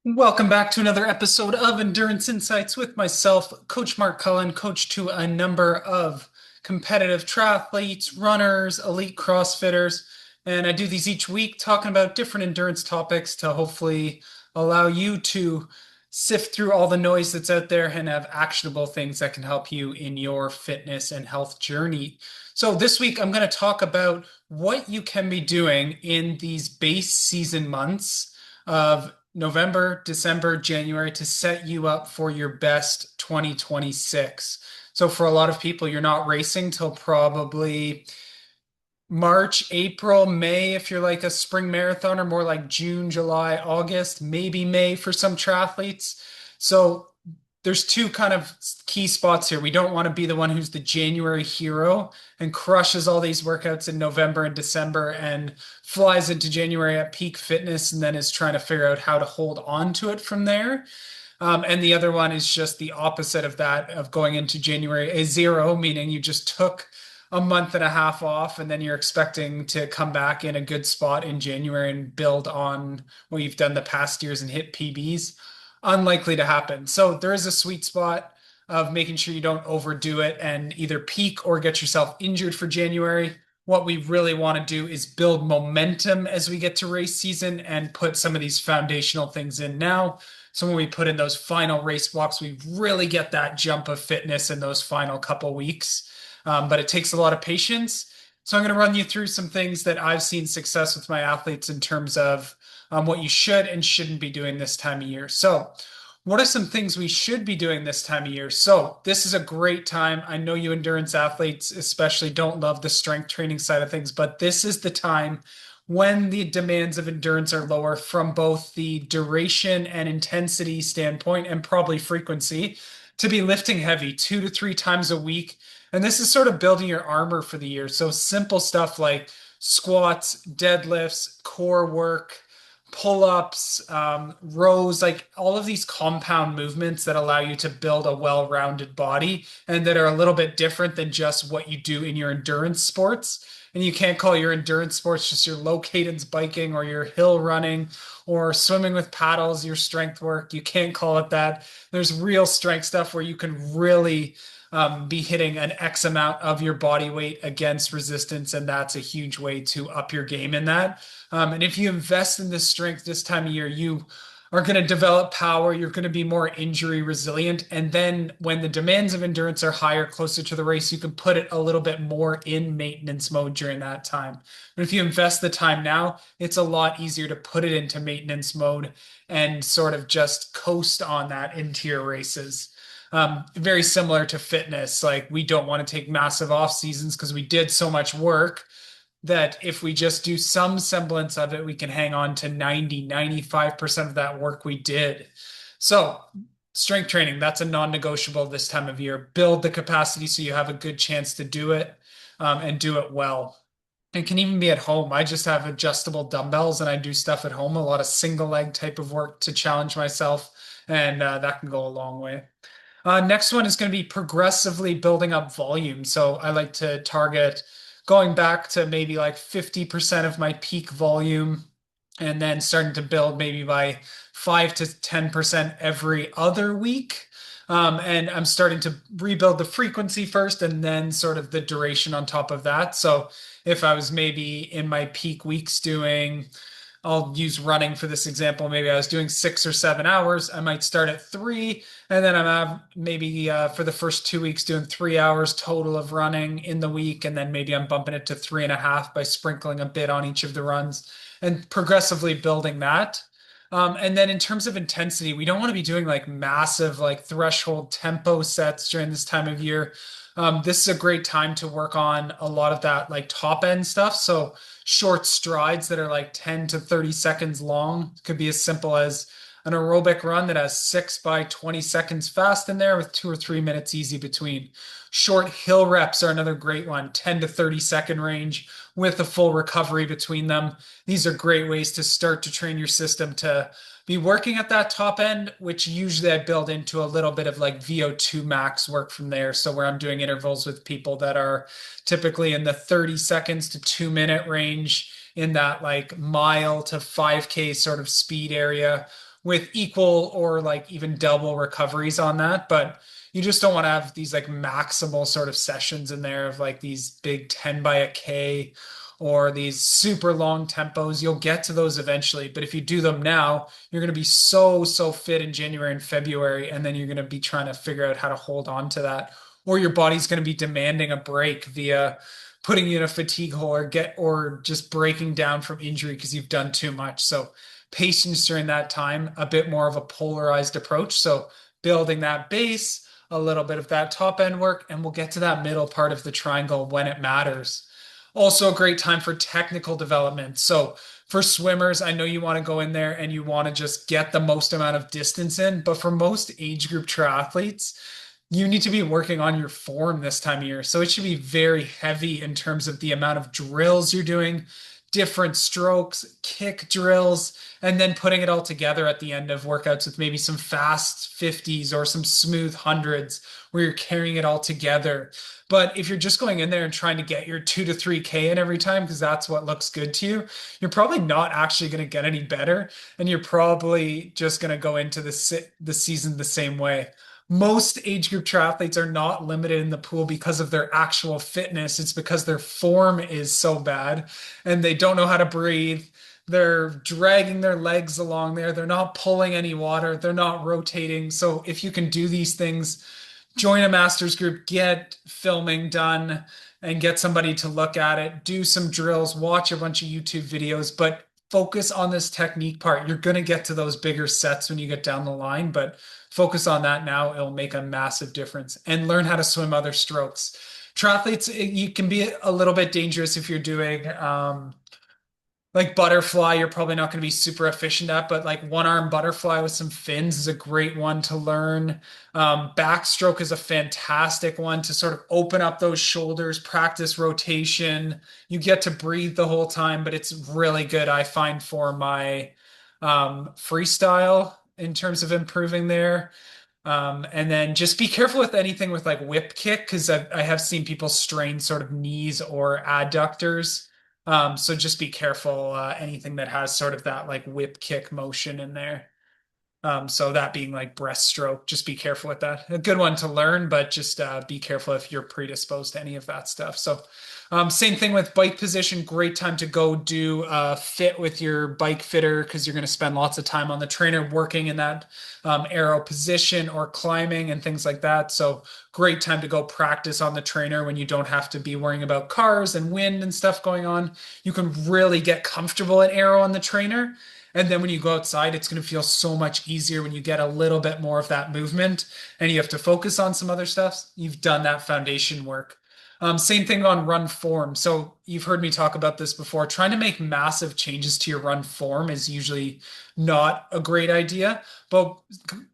Welcome back to another episode of Endurance Insights with myself, Coach Mark Cullen, coach to a number of competitive triathletes, runners, elite CrossFitters. And I do these each week talking about different endurance topics to hopefully allow you to sift through all the noise that's out there and have actionable things that can help you in your fitness and health journey. So this week, I'm going to talk about what you can be doing in these base season months of November, December, January to set you up for your best 2026. So for a lot of people, you're not racing till probably March, April, May if you're like a spring marathon, or more like June, July, August, maybe May for some triathletes. So there's two kind of key spots here. We don't want to be the one who's the January hero and crushes all these workouts in November and December and flies into January at peak fitness and then is trying to figure out how to hold on to it from there. And the other one is just the opposite of that, of going into January a zero, meaning you just took a month and a half off and then you're expecting to come back in a good spot in January and build on what you've done the past years and hit PBs. Unlikely to happen. So there is a sweet spot of making sure you don't overdo it and either peak or get yourself injured for January. What we really want to do is build momentum as we get to race season and put some of these foundational things in now. So when we put in those final race blocks, we really get that jump of fitness in those final couple weeks. But it takes a lot of patience. So I'm going to run you through some things that I've seen success with my athletes in terms of what you should and shouldn't be doing this time of year. So, what are some things we should be doing this time of year? So, this is a great time. I know you endurance athletes, especially, don't love the strength training side of things, but this is the time when the demands of endurance are lower from both the duration and intensity standpoint, and probably frequency, to be lifting heavy 2 to 3 times a week. And this is sort of building your armor for the year. So, simple stuff like squats, deadlifts, core work, pull-ups, rows, like all of these compound movements that allow you to build a well-rounded body and that are a little bit different than just what you do in your endurance sports. And you can't call your endurance sports just your low cadence biking or your hill running or swimming with paddles, your strength work. You can't call it that. There's real strength stuff where you can really be hitting an X amount of your body weight against resistance, and that's a huge way to up your game in that. And if you invest in this strength this time of year, you are going to develop power. You're going to be more injury resilient. And then when the demands of endurance are higher, closer to the race, you can put it a little bit more in maintenance mode during that time. But if you invest the time now, it's a lot easier to put it into maintenance mode and sort of just coast on that into your races. Very similar to fitness. Like we don't want to take massive off seasons because we did so much work that if we just do some semblance of it, we can hang on to 95% of that work we did. So, strength training, that's a non negotiable this time of year. Build the capacity so you have a good chance to do it and do it well. It can even be at home. I just have adjustable dumbbells and I do stuff at home, a lot of single leg type of work to challenge myself, and that can go a long way. Next one is going to be progressively building up volume. So I like to target going back to maybe like 50% of my peak volume and then starting to build maybe by 5 to 10% every other week. And I'm starting to rebuild the frequency first and then sort of the duration on top of that. So if I was maybe in my peak weeks doing, I'll use running for this example. Maybe I was doing 6 or 7 hours. I might start at 3, and then I'm maybe for the first 2 weeks doing 3 hours total of running in the week, and then maybe I'm bumping it to 3.5 by sprinkling a bit on each of the runs and progressively building that. And then in terms of intensity, we don't want to be doing like massive, like threshold tempo sets during this time of year. This is a great time to work on a lot of that like top end stuff. So short strides that are like 10 to 30 seconds long. It could be as simple as an aerobic run that has 6 by 20 seconds fast in there with 2 or 3 minutes easy between. Short hill reps are another great one, 10 to 30-second range with a full recovery between them. These are great ways to start to train your system to be working at that top end, which usually I build into a little bit of like VO2 max work from there. So where I'm doing intervals with people that are typically in the 30 seconds to 2 minute range in that like mile to 5K sort of speed area with equal or like even double recoveries on that. But you just don't want to have these like maximal sort of sessions in there of like these big 10 by a K or these super long tempos. You'll get to those eventually, but if you do them now, you're going to be so fit in January and February, and then you're going to be trying to figure out how to hold on to that, or your body's going to be demanding a break via putting you in a fatigue hole or just breaking down from injury because you've done too much. So patience during that time, a bit more of a polarized approach. So building that base, a little bit of that top end work, and we'll get to that middle part of the triangle when it matters. Also, a great time for technical development. So, for swimmers, I know you want to go in there and you want to just get the most amount of distance in, but for most age group triathletes, you need to be working on your form this time of year. So it should be very heavy in terms of the amount of drills you're doing, different strokes, kick drills, and then putting it all together at the end of workouts with maybe some fast 50s or some smooth hundreds where you're carrying it all together. But if you're just going in there and trying to get your 2 to 3K in every time because that's what looks good to you, you're probably not actually going to get any better, and you're probably just going to go into the season the same way. Most age group triathletes are not limited in the pool because of their actual fitness. It's because their form is so bad and they don't know how to breathe. They're dragging their legs along there. They're not pulling any water. They're not rotating. So if you can do these things, join a master's group, get filming done, and get somebody to look at it, do some drills, watch a bunch of YouTube videos, but focus on this technique part. You're going to get to those bigger sets when you get down the line, but focus on that now. It'll make a massive difference. And learn how to swim other strokes. Triathletes, you can be a little bit dangerous if you're doing like butterfly, you're probably not going to be super efficient at, but like one arm butterfly with some fins is a great one to learn. Backstroke is a fantastic one to sort of open up those shoulders, practice rotation. You get to breathe the whole time, but it's really good, I find, for my freestyle in terms of improving there. And then just be careful with anything with like whip kick because I have seen people strain sort of knees or adductors. So just be careful anything that has sort of that like whip kick motion in there. So that being like breaststroke, just be careful with that. A good one to learn, but just be careful if you're predisposed to any of that stuff. So same thing with bike position. Great time to go do fit with your bike fitter because you're going to spend lots of time on the trainer working in that aero position or climbing and things like that. So great time to go practice on the trainer when you don't have to be worrying about cars and wind and stuff going on. You can really get comfortable at aero on the trainer. And then when you go outside, it's going to feel so much easier when you get a little bit more of that movement and you have to focus on some other stuff. You've done that foundation work. Same thing on run form. So you've heard me talk about this before. Trying to make massive changes to your run form is usually not a great idea, but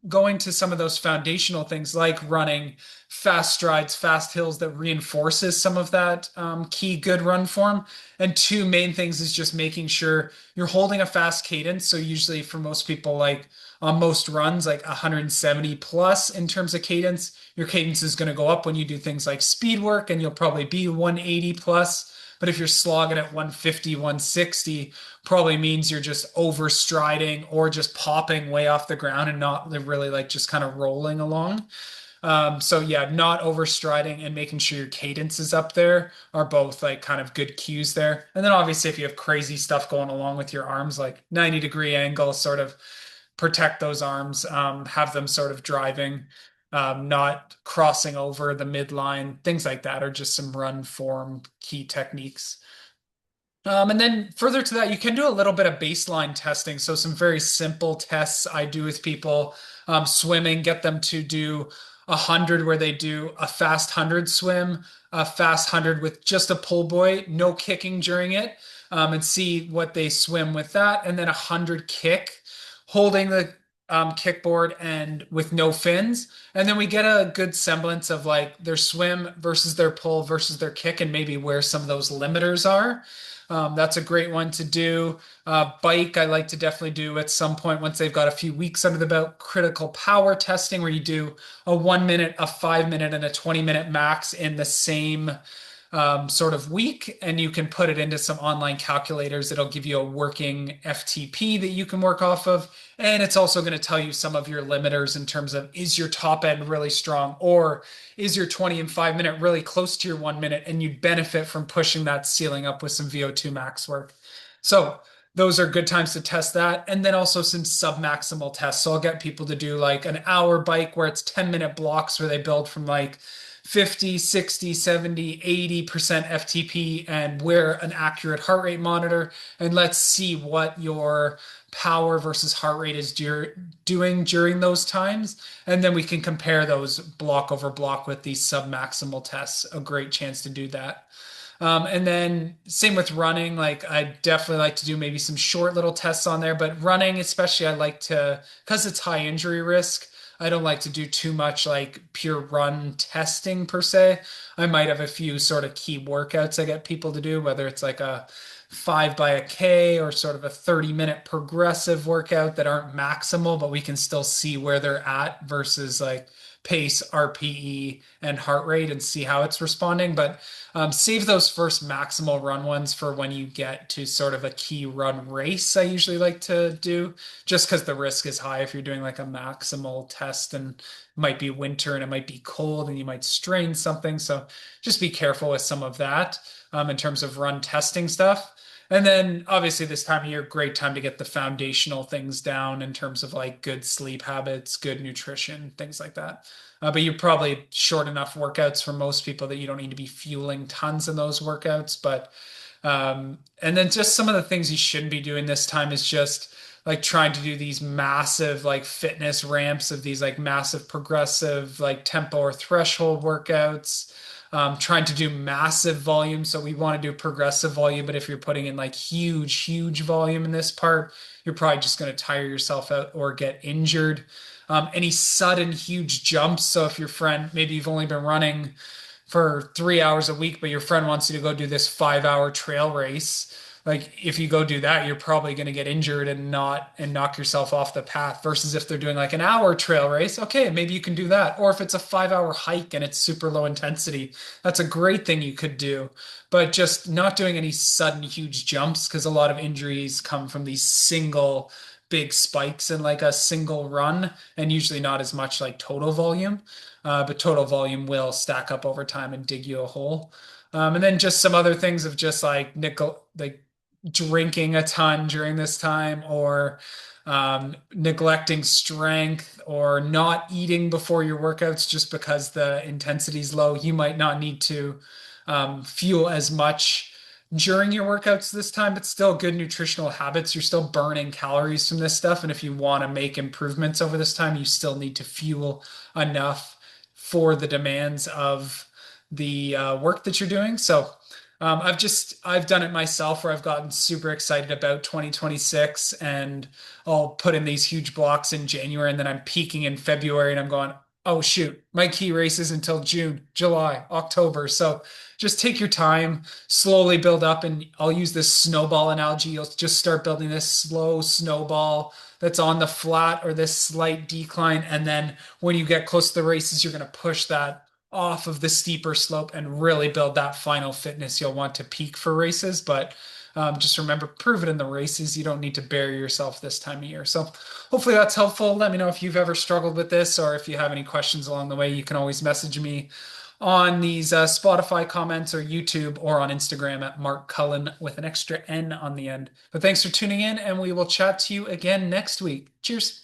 going to some of those foundational things like running fast strides, fast hills that reinforces some of that key good run form. And two main things is just making sure you're holding a fast cadence. So usually for most people, like on most runs, like 170 plus in terms of cadence, your cadence is going to go up when you do things like speed work, and you'll probably be 180 plus. But if you're slogging at 150, 160, probably means you're just overstriding or just popping way off the ground and not really like just kind of rolling along. So yeah, not overstriding and making sure your cadence is up there are both like kind of good cues there. And then obviously if you have crazy stuff going along with your arms, like 90-degree angle, sort of protect those arms, have them sort of driving, not crossing over the midline, things like that are just some run form key techniques. And then further to that, you can do a little bit of baseline testing. So some very simple tests I do with people, swimming, get them to do 100 where they do a fast 100 swim, a fast 100 with just a pull buoy, no kicking during it, and see what they swim with that. And then 100 kick, holding the kickboard and with no fins. And then we get a good semblance of like their swim versus their pull versus their kick and maybe where some of those limiters are. That's a great one to do. Bike, I like to definitely do at some point once they've got a few weeks under the belt. Critical power testing, where you do a 1 minute, a 5 minute, and a 20-minute max in the same sort of week, and you can put it into some online calculators. It'll give you a working FTP that you can work off of. And it's also going to tell you some of your limiters in terms of, is your top end really strong, or is your 20 and 5 minute really close to your 1 minute, and you'd benefit from pushing that ceiling up with some VO2 max work. So those are good times to test that. And then also some sub-maximal tests. So I'll get people to do like an hour bike where it's 10-minute blocks where they build from like 50, 60, 70, 80% FTP and wear an accurate heart rate monitor. And let's see what your power versus heart rate is doing during those times. And then we can compare those block over block with these sub-maximal tests. A great chance to do that. And then same with running. Like I definitely like to do maybe some short little tests on there, but running especially I like to, because it's high injury risk, I don't like to do too much like pure run testing per se. I might have a few sort of key workouts I get people to do, whether it's like a 5 by a K or sort of a 30-minute progressive workout that aren't maximal, but we can still see where they're at versus like pace, RPE, and heart rate and see how it's responding. But save those first maximal run ones for when you get to sort of a key run race. I usually like to do just because the risk is high if you're doing like a maximal test and it might be winter and it might be cold and you might strain something. So just be careful with some of that in terms of run testing stuff. And then obviously this time of year, great time to get the foundational things down in terms of like good sleep habits, good nutrition, things like that. But you're probably short enough workouts for most people that you don't need to be fueling tons in those workouts. But and then just some of the things you shouldn't be doing this time is just like trying to do these massive like fitness ramps of these like massive progressive like tempo or threshold workouts. Trying to do massive volume. So we want to do progressive volume, but if you're putting in like huge volume in this part, you're probably just going to tire yourself out or get injured. Any sudden huge jumps. So if your friend, maybe you've only been running for 3 hours a week, but your friend wants you to go do this 5 hour trail race. Like if you go do that, you're probably going to get injured and not and knock yourself off the path versus if they're doing like an hour trail race, okay, maybe you can do that. Or if it's a 5 hour hike and it's super low intensity, that's a great thing you could do. But just not doing any sudden huge jumps because a lot of injuries come from these single big spikes in like a single run and usually not as much like total volume. But total volume will stack up over time and dig you a hole. And then just some other things of just like nickel, like drinking a ton during this time or neglecting strength or not eating before your workouts just because the intensity is low. You might not need to fuel as much during your workouts this time, but still good nutritional habits. You're still burning calories from this stuff. And if you want to make improvements over this time, you still need to fuel enough for the demands of the work that you're doing. So I've done it myself where I've gotten super excited about 2026 and I'll put in these huge blocks in January and then I'm peaking in February and I'm going, oh shoot, my key race is until June, July, October. So just take your time, slowly build up, and I'll use this snowball analogy. You'll just start building this slow snowball that's on the flat or this slight decline. And then when you get close to the races, you're going to push that off of the steeper slope and really build that final fitness you'll want to peak for races. But just remember, prove it in the races. You don't need to bury yourself this time of year. So hopefully that's helpful. Let me know if you've ever struggled with this or if you have any questions along the way. You can always message me on these Spotify comments or YouTube or on Instagram at Mark Cullen with an extra N on the end. But thanks for tuning in and we will chat to you again next week. Cheers.